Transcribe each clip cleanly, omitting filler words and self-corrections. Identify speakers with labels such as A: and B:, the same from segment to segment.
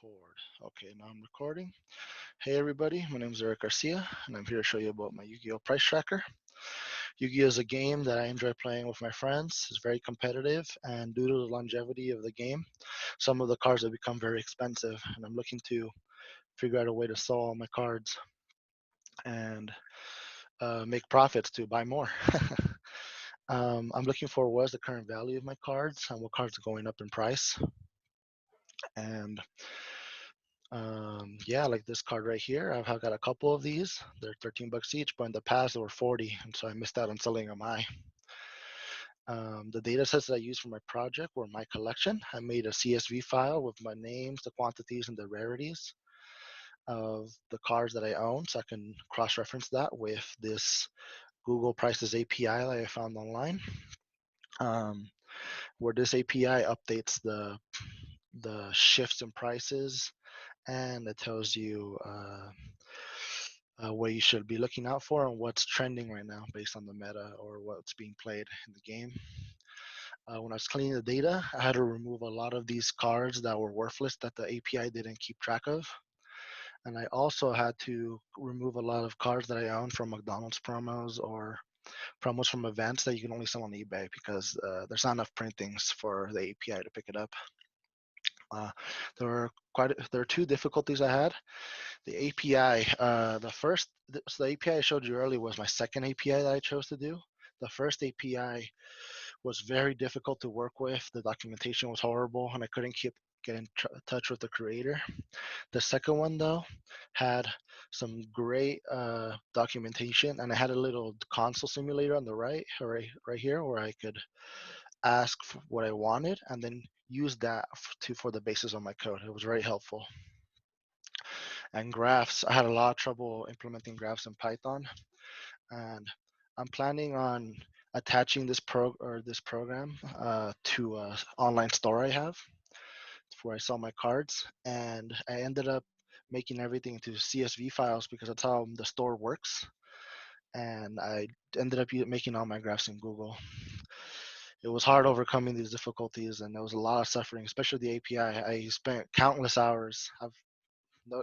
A: Record. Okay, now I'm recording. Hey everybody, my name is Eric Garcia, and I'm here to show you about my Yu-Gi-Oh! Price Tracker. Yu-Gi-Oh! Is a game that I enjoy playing with my friends. It's very competitive, and due to the longevity of the game, some of the cards have become very expensive, and I'm looking to figure out a way to sell all my cards and make profits to buy more. I'm looking for what is the current value of my cards and what cards are going up in price. And yeah, like this card right here. I've got a couple of these. They're 13 bucks each, but in the past they were 40, and so I missed out on selling them high. The data sets that I used for my project were my collection. I made a CSV file with my names, the quantities, and the rarities of the cards that I own, so I can cross-reference that with this Google Prices API that I found online, where this API updates the shifts in prices, and it tells you what you should be looking out for and what's trending right now based on the meta or what's being played in the game. When I was cleaning the data, I had to remove a lot of these cards that were worthless that the API didn't keep track of. And I also had to remove a lot of cards that I own from McDonald's promos or promos from events that you can only sell on eBay because there's not enough printings for the API to pick it up. Uh, there are two difficulties I had. The API, so the API I showed you earlier was my second API that I chose to do. The first API was very difficult to work with. The documentation was horrible, and I couldn't get in touch with the creator. The second one, though, had some great documentation, and I had a little console simulator on the right here, where I could ask for what I wanted, and then use that for the basis of my code. It was very helpful. And graphs, I had a lot of trouble implementing graphs in Python, and I'm planning on attaching this program to an online store I have where I sell my cards, and I ended up making everything into CSV files because that's how the store works. And I ended up making all my graphs in Google. It was hard overcoming these difficulties, and there was a lot of suffering, especially the API. I spent countless hours. I've no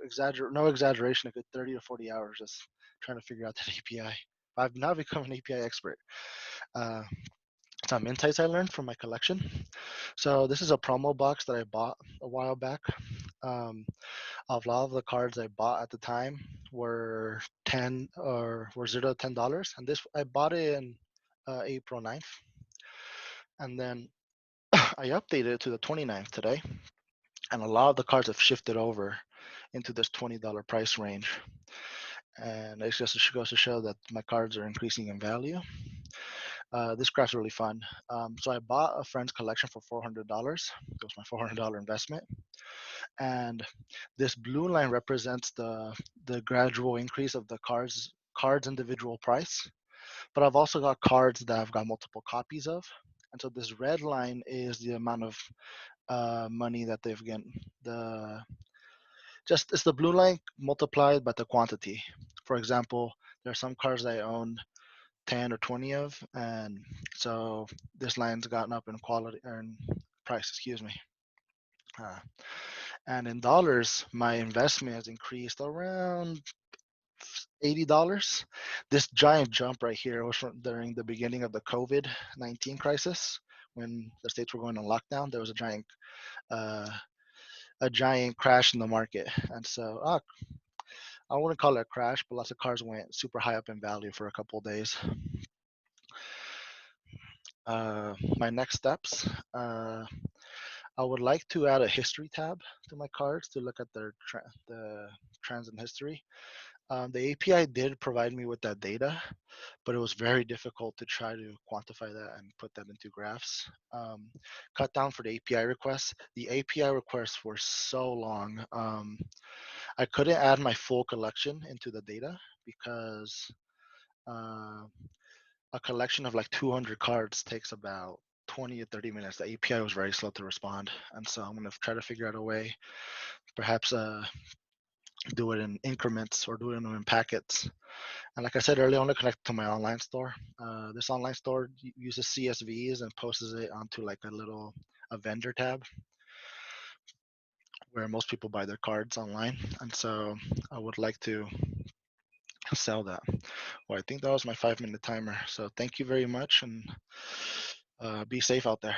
A: exaggeration, a good 30 to 40 hours just trying to figure out that API. I've now become an API expert. Uh, some insights I learned from my collection. So this is a promo box that I bought a while back. Um, a lot of the cards I bought at the time were 0 to $10, and this I bought it in April 9th, and then I updated it to the 29th today, and a lot of the cards have shifted over into this $20 price range. And it just goes to show that my cards are increasing in value. This graph's really fun. So I bought a friend's collection for $400. It was my $400 investment. And this blue line represents the gradual increase of the cards individual price. But I've also got cards that I've got multiple copies of. And so this red line is the amount of money that they've gotten. It's the blue line multiplied by the quantity. For example, there are some cards I own 10 or 20 of, and so this line's gotten up in quality or in price, excuse me. Uh, and in dollars, my investment has increased around $80. This giant jump right here was during the beginning of the COVID-19 crisis when the states were going on lockdown. There was uh, a giant crash in the market, and so I wouldn't call it a crash, but lots of cars went super high up in value for a couple of days. My next steps. I would like to add a history tab to my cards to look at the trends in history. The API did provide me with that data, but it was very difficult to try to quantify that and put that into graphs. Cut down for the API requests. The API requests were so long. I couldn't add my full collection into the data because uh, a collection of like 200 cards takes about 20 to 30 minutes. The API was very slow to respond. And so I'm going to try to figure out a way, perhaps do it in increments or do it in packets. And like I said earlier, I want to connect to my online store. This online store uses CSVs and posts it onto like a vendor tab where most people buy their cards online. And so I would like to sell that. Well, I think that was my 5-minute timer. So thank you very much, and be safe out there.